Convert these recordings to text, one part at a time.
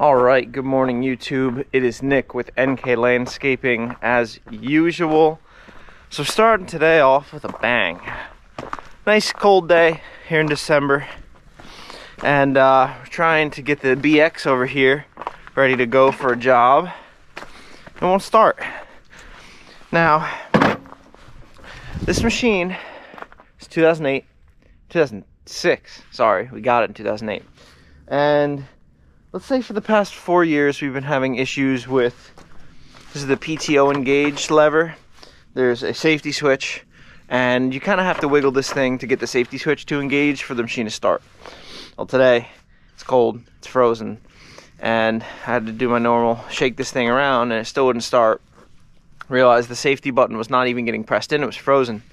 Alright, good morning YouTube. It is Nick with NK Landscaping as usual. So starting today off with a bang. Nice cold day here in December. And we're trying to get the BX over here ready to go for a job. It won't start. Now, this machine is 2006, sorry, we got it in 2008. And let's say for the past 4 years we've been having issues with, this is the PTO engaged lever. There's a safety switch and you kind of have to wiggle this thing to get the safety switch to engage for the machine to start. Well, today it's cold, it's frozen, and I had to do my normal shake this thing around and it still wouldn't start. Realized the safety button was not even getting pressed in, it was frozen.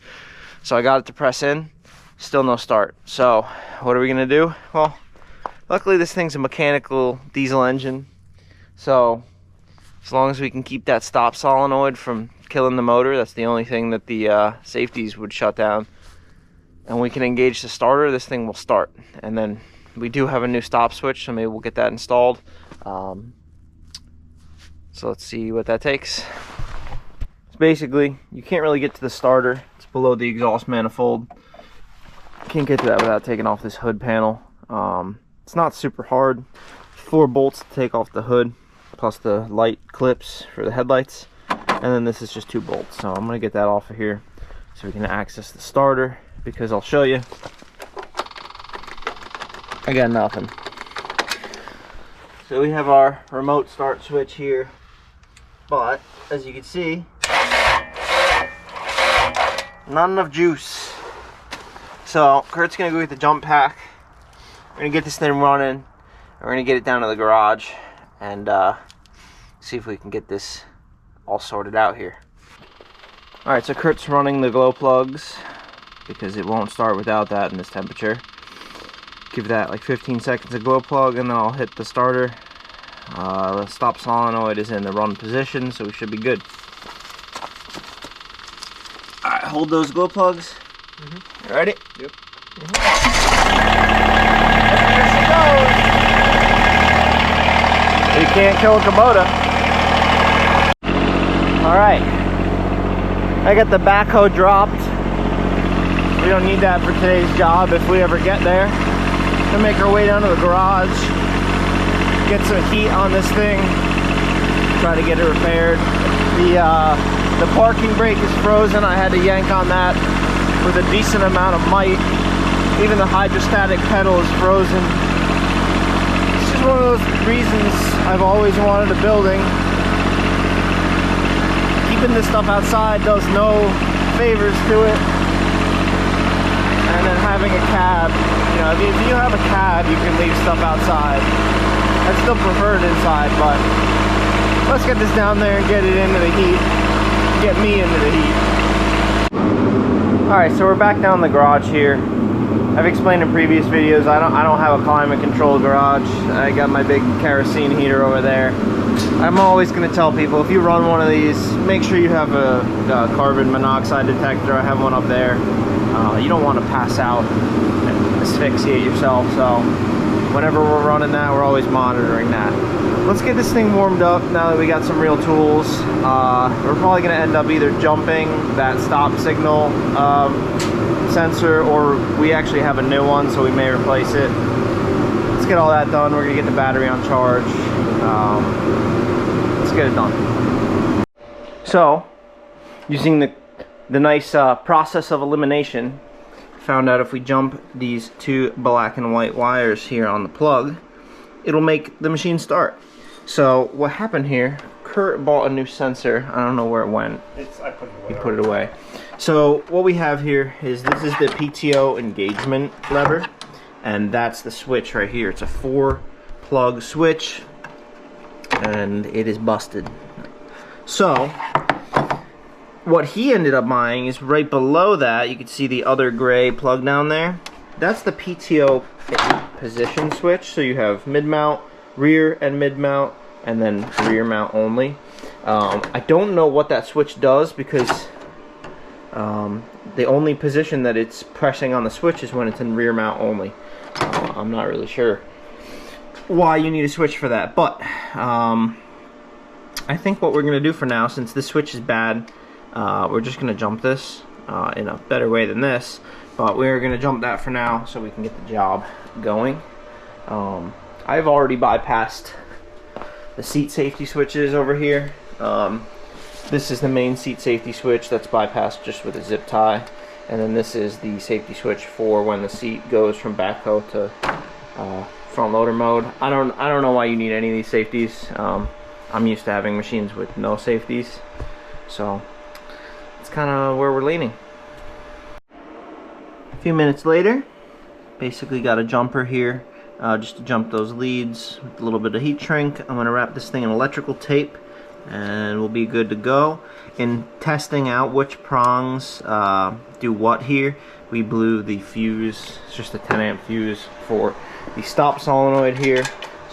So I got it to press in, still no start. So what are we gonna do? Well, luckily this thing's a mechanical diesel engine, so as long as we can keep that stop solenoid from killing the motor, that's the only thing that the safeties would shut down, and we can engage the starter, this thing will start. And then we do have a new stop switch, so maybe we'll get that installed. So let's see what that takes. So basically, you can't really get to the starter, it's below the exhaust manifold. Can't get to that without taking off this hood panel. It's not super hard. 4 bolts to take off the hood, plus the light clips for the headlights, and then this is just 2 bolts. So I'm gonna get that off of here so we can access the starter, because I'll show you, I got nothing. So we have our remote start switch here, but as you can see, not enough juice. So Kurt's gonna go get the jump pack. We're gonna get this thing running, and we're gonna get it down to the garage and see if we can get this all sorted out here. Alright, so Kurt's running the glow plugs because it won't start without that in this temperature. Give that like 15 seconds of glow plug and then I'll hit the starter. The stop solenoid is in the run position, so we should be good. Alright, hold those glow plugs. You ready? Yep. There she goes. You can't kill a Kubota. Alright. I got the backhoe dropped. We don't need that for today's job if we ever get there. Gonna make our way down to the garage, get some heat on this thing, try to get it repaired. The parking brake is frozen. I had to yank on that with a decent amount of might. Even the hydrostatic pedal is frozen. It's just one of those reasons I've always wanted a building. Keeping this stuff outside does no favors to it. And then having a cab, you know, if you have a cab, you can leave stuff outside. I still prefer it inside, but let's get this down there and get it into the heat. Get me into the heat. Alright, so we're back down in the garage here. I've explained in previous videos, I don't have a climate controlled garage. I got my big kerosene heater over there. I'm always going to tell people, if you run one of these, make sure you have a carbon monoxide detector. I have one up there. You don't want to pass out and asphyxiate yourself, so whenever we're running that, we're always monitoring that. Let's get this thing warmed up now that we got some real tools. We're probably going to end up either jumping that stop signal sensor, or we actually have a new one, so we may replace it. Let's get all that done. We're gonna get the battery on charge. Let's get it done. So, using the nice process of elimination, found out if we jump these 2 black and white wires here on the plug, it'll make the machine start. So what happened here, Kurt bought a new sensor. I don't know where it went. I put it away. He put it away. So what we have here is, this is the PTO engagement lever, and that's the switch right here. It's a 4-plug switch, and it is busted. So what he ended up buying is right below that. You can see the other gray plug down there. That's the PTO position switch. So you have mid-mount, rear and mid-mount, and then rear mount only. I don't know what that switch does, because the only position that it's pressing on the switch is when it's in rear mount only. I'm not really sure. why you need a switch for that. But I think what we're going to do for now, since this switch is bad, we're just going to jump this in a better way than this. But we're going to jump that for now so we can get the job going. I've already bypassed the seat safety switches over here. This is the main seat safety switch that's bypassed just with a zip tie. And then this is the safety switch for when the seat goes from backhoe to front loader mode. I don't know why you need any of these safeties. I'm used to having machines with no safeties, so it's kind of where we're leaning. A few minutes later, basically got a jumper here just to jump those leads with a little bit of heat shrink. I'm going to wrap this thing in electrical tape and we'll be good to go. In testing out which prongs do what here, we blew the fuse. It's just a 10 amp fuse for the stop solenoid here,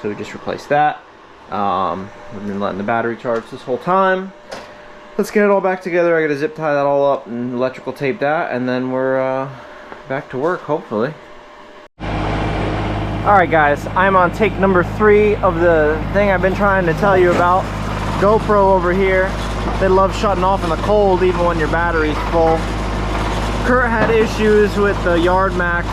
so we just replaced that. We've been letting the battery charge this whole time. Let's get it all back together. I gotta zip tie that all up and electrical tape that, and then we're back to work, hopefully. Alright guys, I'm on take number 3 of the thing I've been trying to tell you about. GoPro over here. They love shutting off in the cold even when your battery's full. Kurt had issues with the Yard Max.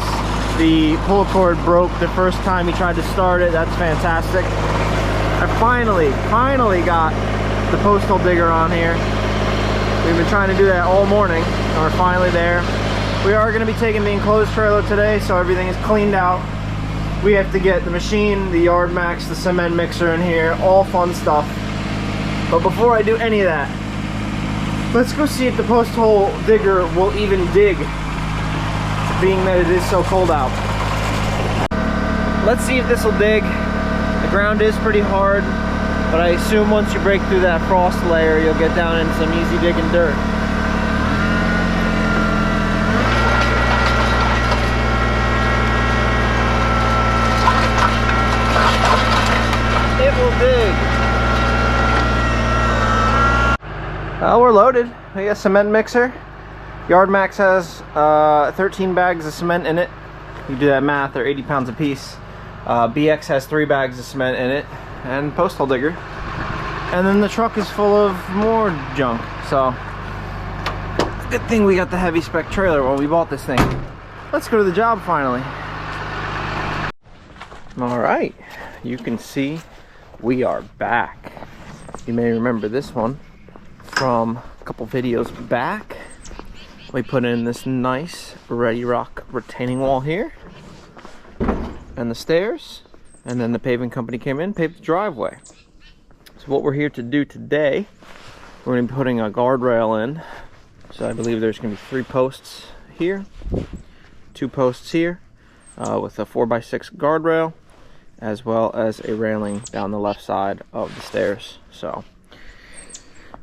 The pull cord broke the first time he tried to start it. That's fantastic. I finally got the postal digger on here. We've been trying to do that all morning and we're finally there. We are going to be taking the enclosed trailer today, so everything is cleaned out. We have to get the machine, the Yard Max, the cement mixer in here, all fun stuff. But before I do any of that, let's go see if the post hole digger will even dig, being that it is so cold out. Let's see if this will dig. The ground is pretty hard, but I assume once you break through that frost layer, you'll get down in some easy digging dirt. It will dig. We're loaded. We got a cement mixer. Yard Max has 13 bags of cement in it. You do that math, they're 80 pounds a piece. BX has 3 bags of cement in it, and postal digger. And then the truck is full of more junk. So, good thing we got the heavy spec trailer when we bought this thing. Let's go to the job finally. Alright, you can see we are back. You may remember this one from a couple videos back. We put in this nice Redi-Rock retaining wall here and the stairs, and then the paving company came in, paved the driveway. So what we're here to do today, we're going to be putting a guardrail in. So I believe there's going to be 3 posts here, 2 posts here with a 4x6 guardrail, as well as a railing down the left side of the stairs. So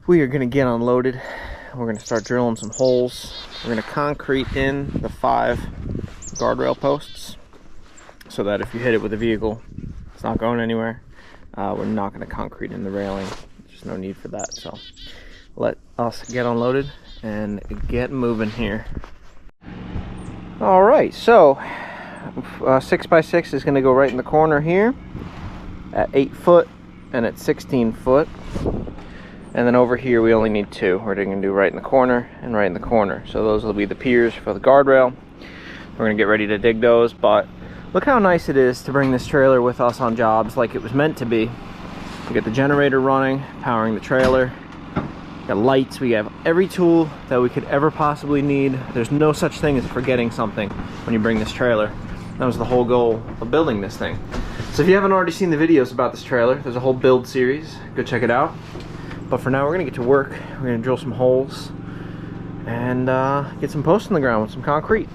we are going to get unloaded. We're going to start drilling some holes. We're going to concrete in the 5 guardrail posts so that if you hit it with a vehicle, it's not going anywhere. We're not going to concrete in the railing. There's no need for that. So let us get unloaded and get moving here. All right, so 6x6 is going to go right in the corner here at 8 foot and at 16 foot. And then over here we only need 2. We're going to do right in the corner and right in the corner. So those will be the piers for the guardrail. We're going to get ready to dig those, but look how nice it is to bring this trailer with us on jobs like it was meant to be. We got the generator running, powering the trailer. We got lights, we have every tool that we could ever possibly need. There's no such thing as forgetting something when you bring this trailer. That was the whole goal of building this thing. So if you haven't already seen the videos about this trailer, there's a whole build series. Go check it out. But for now, we're going to get to work. We're going to drill some holes and get some posts in the ground with some concrete.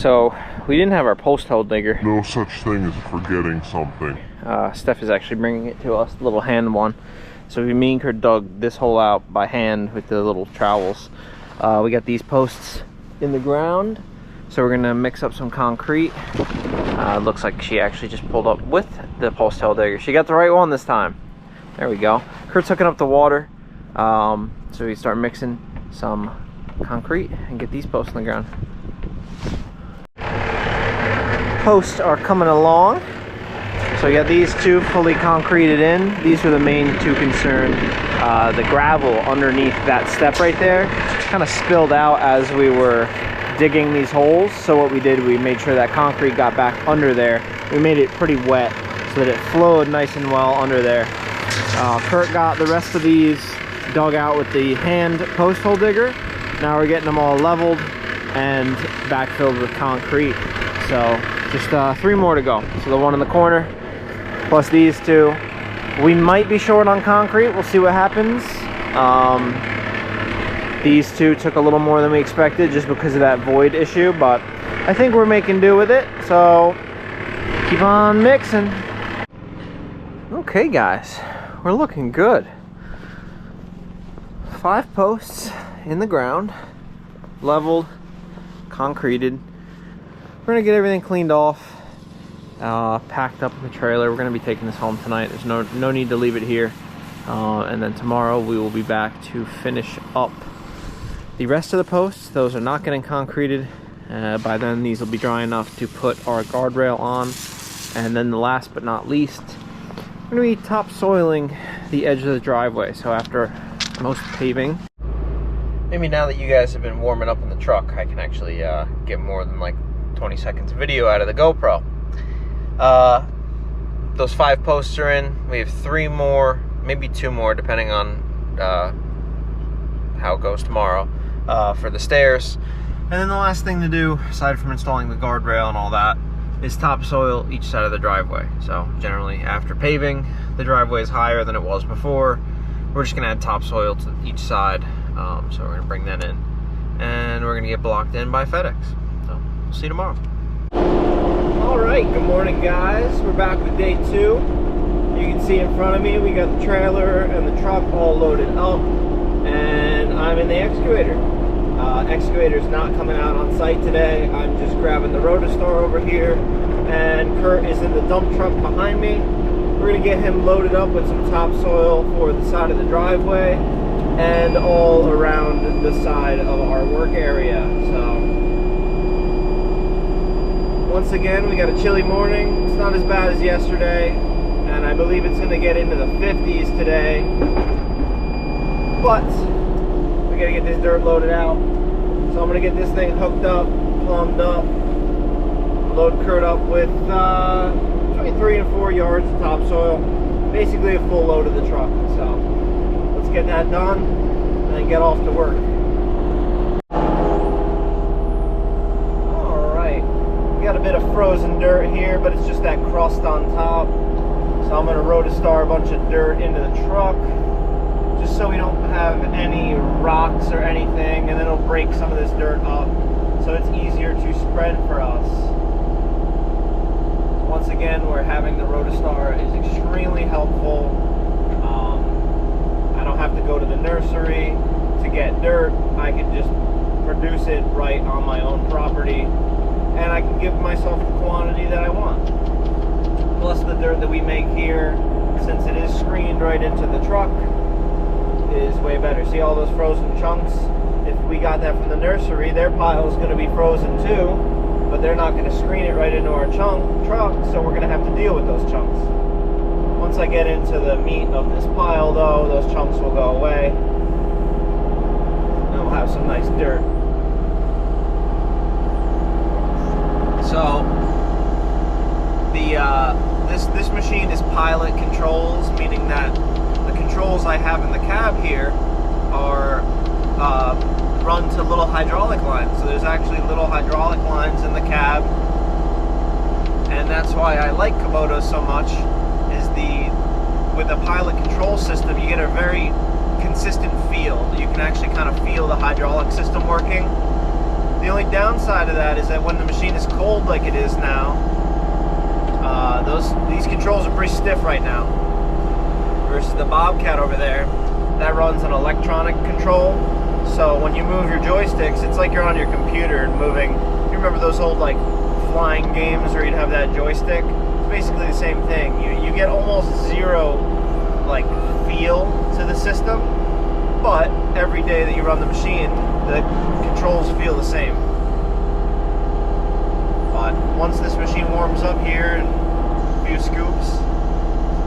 So we didn't have our post hole digger. No such thing as forgetting something. Steph is actually bringing it to us, the little hand one. So me and her dug this hole out by hand with the little trowels. We got these posts in the ground, so we're gonna mix up some concrete. Looks like she actually just pulled up with the post hole digger. She got the right one this time. There we go. Kurt's hooking up the water, so we start mixing some concrete and get these posts in the ground. Posts are coming along. So we got these two fully concreted in. These were the main two concerns. The gravel underneath that step right there kind of spilled out as we were digging these holes. So what we did, we made sure that concrete got back under there. We made it pretty wet so that it flowed nice and well under there. Kurt got the rest of these dug out with the hand post hole digger. Now we're getting them all leveled and backfilled with concrete. So just 3 more to go. So the one in the corner, plus these two. We might be short on concrete. We'll see what happens. These two took a little more than we expected just because of that void issue, but I think we're making do with it. So keep on mixing. Okay guys, we're looking good. 5 posts in the ground, leveled, concreted. We're gonna get everything cleaned off, packed up in the trailer. We're gonna be taking this home tonight. There's no need to leave it here. And then tomorrow we will be back to finish up the rest of the posts. Those are not getting concreted. By then these will be dry enough to put our guardrail on. And then the last but not least, we're gonna be topsoiling the edge of the driveway. So after most paving, maybe now that you guys have been warming up in the truck, I can actually get more than like 20 seconds of video out of the GoPro. Those 5 posts are in. We have 3 more, maybe 2 more, depending on how it goes tomorrow, for the stairs. And then the last thing to do, aside from installing the guardrail and all that, is topsoil each side of the driveway. So generally after paving, the driveway is higher than it was before. We're just gonna add topsoil to each side. So we're gonna bring that in, and we're gonna get blocked in by FedEx. So we'll see you tomorrow. All right, good morning guys. We're back with day 2. You can see in front of me, we got the trailer and the truck all loaded up, and I'm in the excavator. Excavator's not coming out on site today. I'm just grabbing the Redi-Rock over here, and Kurt is in the dump truck behind me. We're gonna get him loaded up with some topsoil for the side of the driveway and all around the side of our work area. So once again, we got a chilly morning. It's not as bad as yesterday, and I believe it's gonna get into the 50s today. But we gotta get this dirt loaded out. So I'm gonna get this thing hooked up, plumbed up, load Kurt up with between 3 and 4 yards of topsoil, basically a full load of the truck. So let's get that done and then get off to work. All right, we got a bit of frozen dirt here, but it's just that crust on top. So I'm gonna Redi-Rock a bunch of dirt into the truck, just so we don't have any rocks or anything, and then it'll break some of this dirt up, so it's easier to spread for us. Once again, we're having the Redi-Rock is extremely helpful. I don't have to go to the nursery to get dirt. I can just produce it right on my own property, and I can give myself the quantity that I want. Plus the dirt that we make here, since it is screened right into the truck, is way better. See all those frozen chunks? If we got that from the nursery, their pile is going to be frozen too, but they're not going to screen it right into our truck, so we're going to have to deal with those chunks. Once I get into the meat of this pile though, those chunks will go away, and we'll have some nice dirt. So this machine is pilot controls, meaning that the controls I have in the cab here are run to little hydraulic lines. So there's actually little hydraulic lines in the cab, and that's why I like Kubota so much. Is with the pilot control system, you get a very consistent feel. You can actually kind of feel the hydraulic system working, The only downside of that is that when the machine is cold like it is now, these controls are pretty stiff right now. Versus the Bobcat over there, that runs an electronic control. So when you move your joysticks, it's like you're on your computer and moving. You remember those old like flying games where you'd have that joystick? It's basically the same thing. You get almost zero like feel to the system, but every day that you run the machine, the controls feel the same. But once this machine warms up here and a few scoops,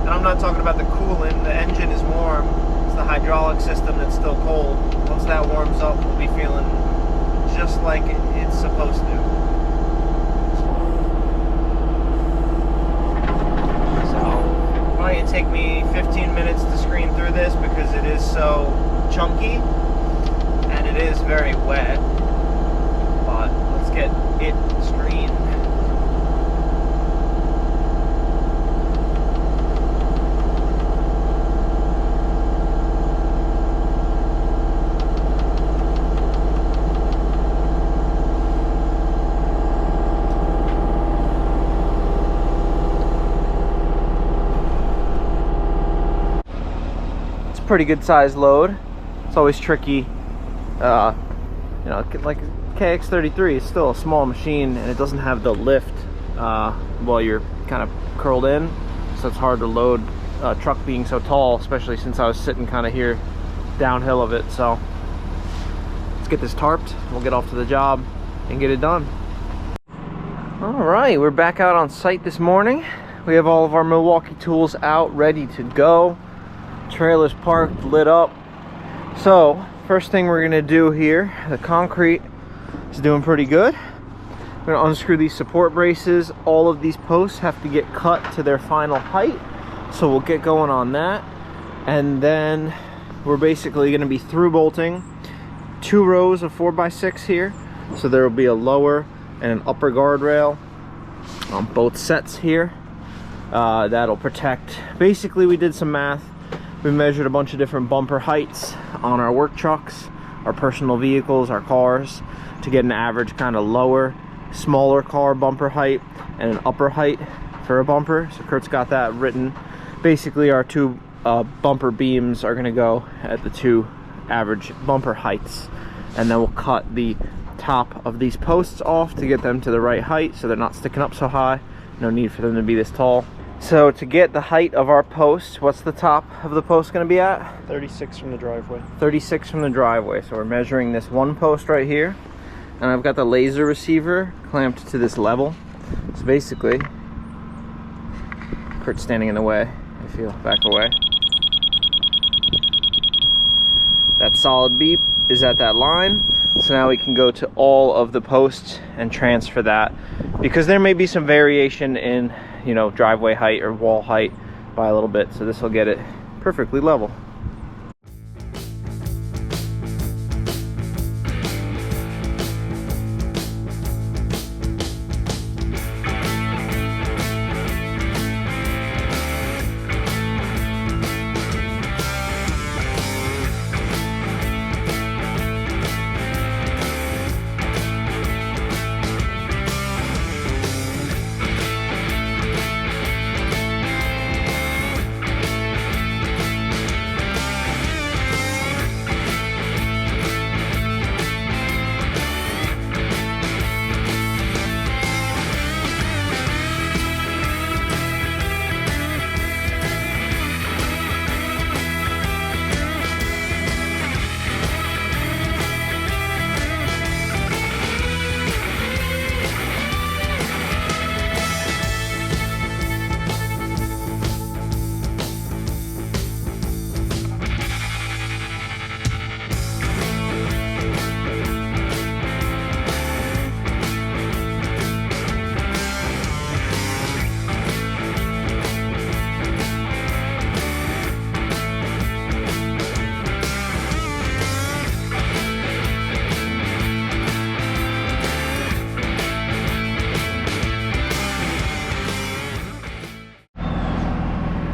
and I'm not talking about the coolant, the engine is warm, it's the hydraulic system that's still cold. Once that warms up, we'll be feeling just like it's supposed to. So, probably gonna take me 15 minutes to screen through this because it is so chunky and it is very wet. But let's get it screened. Pretty good size load. It's always tricky, you know, like KX33 is still a small machine and it doesn't have the lift while you're kind of curled in, so it's hard to load a truck being so tall, especially since I was sitting kind of here downhill of it. So let's get this tarped, we'll get off to the job and get it done. All right, we're back out on site this morning. We have all of our Milwaukee tools out ready to go. Trailer's parked, lit up. So first thing we're gonna do here, the concrete is doing pretty good. We're gonna unscrew these support braces. All of these posts have to get cut to their final height, so we'll get going on that. And then we're basically gonna be through bolting 2 rows of 4x6 here, so there will be a lower and an upper guardrail on both sets here. That'll protect. Basically, we did some math. We measured a bunch of different bumper heights on our work trucks, our personal vehicles, our cars, to get an average kind of lower, smaller car bumper height and an upper height for a bumper. So Kurt's got that written. Basically, our 2 bumper beams are gonna go at the 2 average bumper heights. And then we'll cut the top of these posts off to get them to the right height so they're not sticking up so high. No need for them to be this tall. So to get the height of our post, what's the top of the post going to be at? 36 from the driveway. 36 from the driveway. So we're measuring this one post right here. And I've got the laser receiver clamped to this level. So basically, Kurt's standing in the way. I feel, back away. That solid beep is at that line. So now we can go to all of the posts and transfer that. Because there may be some variation in, you know, driveway height or wall height by a little bit, so this will get it perfectly level.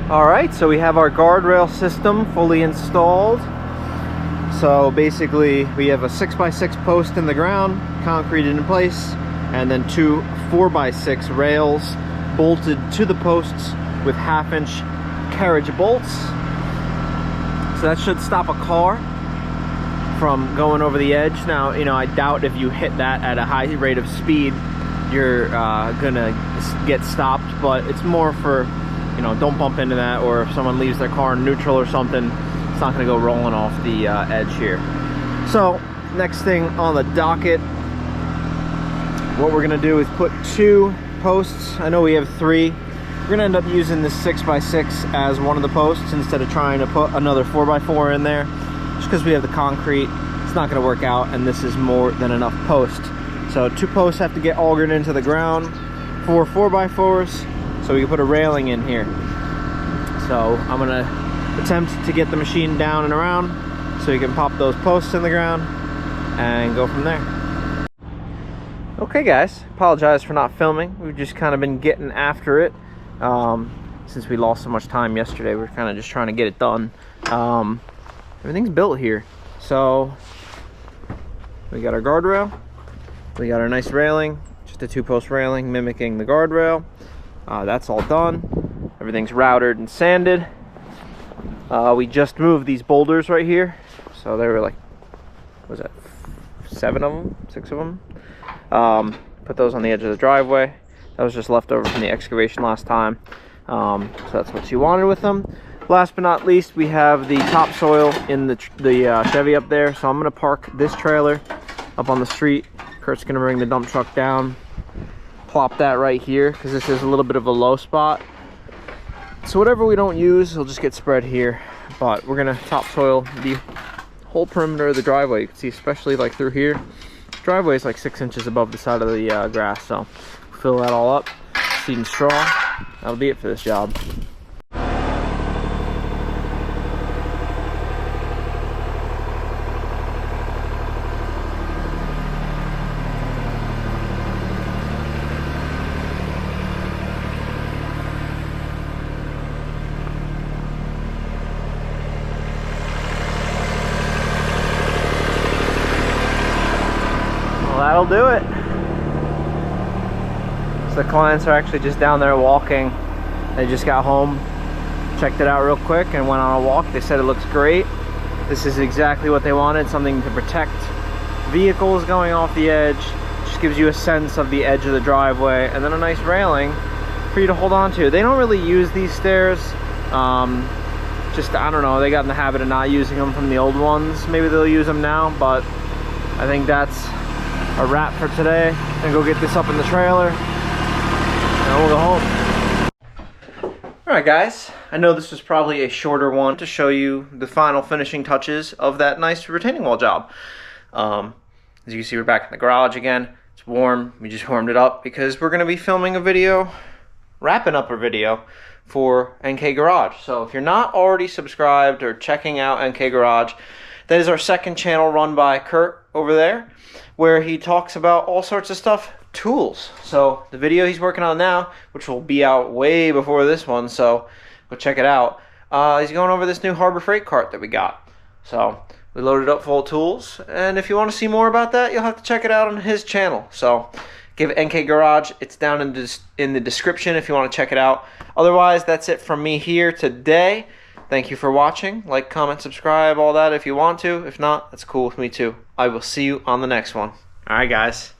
All right, so we have our guardrail system fully installed. So basically we have a 6x6 post in the ground, concreted in place, and then 2 4x6 rails bolted to the posts with 1/2-inch carriage bolts. So that should stop a car from going over the edge. Now, you know, I doubt if you hit that at a high rate of speed, you're gonna get stopped, but it's more for, you know, don't bump into that, or if someone leaves their car in neutral or something, it's not gonna go rolling off the edge here. So, next thing on the docket, what we're gonna do is put 2 posts. I know we have 3. We're gonna end up using this 6x6 as one of the posts instead of trying to put another 4x4 in there. Just because we have the concrete, it's not gonna work out, and this is more than enough post. So 2 posts have to get augered into the ground, 4 4x4s, so we can put a railing in here. So I'm gonna attempt to get the machine down and around so you can pop those posts in the ground and go from there. Okay guys, apologize for not filming. We've just kind of been getting after it. Since we lost so much time yesterday, we're kind of just trying to get it done. Everything's built here. So we got our guardrail, we got our nice railing, just a 2-post railing mimicking the guardrail. That's all done. Everything's routed and sanded. We just moved these boulders right here. So there were like, what was that, 7 of them, 6 of them? Put those on the edge of the driveway. That was just left over from the excavation last time. So that's what you wanted with them. Last but not least, we have the topsoil in the Chevy up there. So I'm gonna park this trailer up on the street. Kurt's gonna bring the dump truck down, plop that right here, because this is a little bit of a low spot. So whatever we don't use, it'll just get spread here. But we're gonna topsoil the whole perimeter of the driveway. You can see, especially like through here, driveway is like 6 inches above the side of the grass. So fill that all up, seed and straw. That'll be it for this job. That'll do it. So the clients are actually just down there walking. They just got home, checked it out real quick, and went on a walk. They said it looks great. This is exactly what they wanted, something to protect vehicles going off the edge. Just gives you a sense of the edge of the driveway, and then a nice railing for you to hold on to. They don't really use these stairs. Just, I don't know, they got in the habit of not using them from the old ones. Maybe they'll use them now, but I think that's a wrap for today. And go get this up in the trailer and we'll go home. Alright guys, I know this was probably a shorter one to show you the final finishing touches of that nice retaining wall job. As you can see, we're back in the garage again. It's warm. We just warmed it up because we're going to be filming a video, wrapping up a video for NK Garage. So if you're not already subscribed or checking out NK Garage, that is our second channel run by Kurt over there, where he talks about all sorts of stuff, tools. So the video he's working on now, which will be out way before this one, so go check it out. He's going over this new Harbor Freight cart that we got. So we loaded up full of tools, and if you want to see more about that, you'll have to check it out on his channel. So give NK Garage, it's down in the description if you want to check it out. Otherwise, that's it from me here today. Thank you for watching. Like, comment, subscribe, all that if you want to. If not, that's cool with me too. I will see you on the next one. Alright guys.